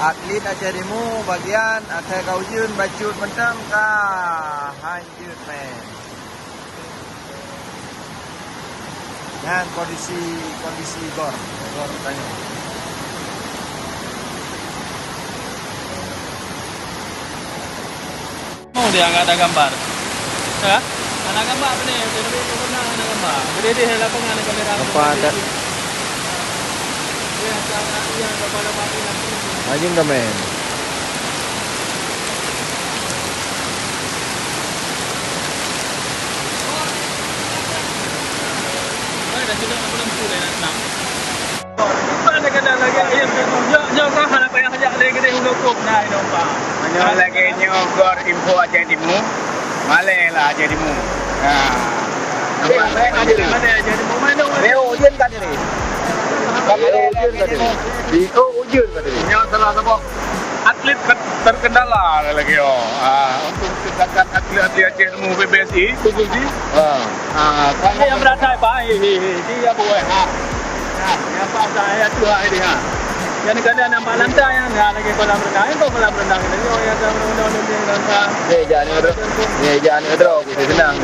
atlet Aceh Timur bagian atas kau jun bacut mentang kah hanjut men. Dan kondisi gor tanya. Mau dia nggak ada gambar, ya? Ada gambar apa nih? Jadi pernah ada gambar. Jadi dia lapangan kamera. Apa ada? Ya, dia kepala batu nanti. Anjing dah men. Dah sudah aku dah mulai nak senang. Mana kadang lagi ayam jauh kah nak payah ajak lagi kedai hukum nah ini nampak. Mana lagi nyogor info Aceh Timur. Malaylah Aceh Timur. Mana Aceh Timur mana? Leo ujian kan ini. Ujian kat dia. Iko ujian kat dia. Yang salah sebab atlet terkendala lagi yo. Untuk sedangkan atlet Aceh Timur PBSI khususnya. Ini yang beratai baik. Dia boleh. Yang pas saya tu dia. Yang kadang nampak lantai yang lagi kolam renang itu kolam renang ini yang renang. Jangan ada. Kita senang.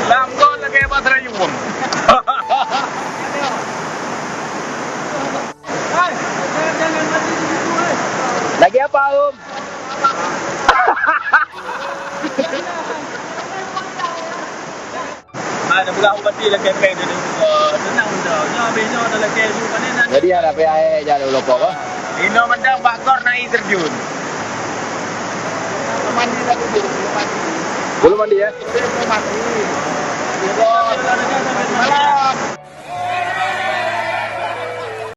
Lamgon lagi pasal yum. Jangan mati di situ. Lagi apa Om? Ada bukan ubati lah campaign ni. Senang dah. Nyo dah lah keju panen. Jadi ada PAE jalan lupa apa? Ino mendang bakor naik terjun. Mandi lagi belum mandi. Belum mandi ya? Belum mandi. Kalau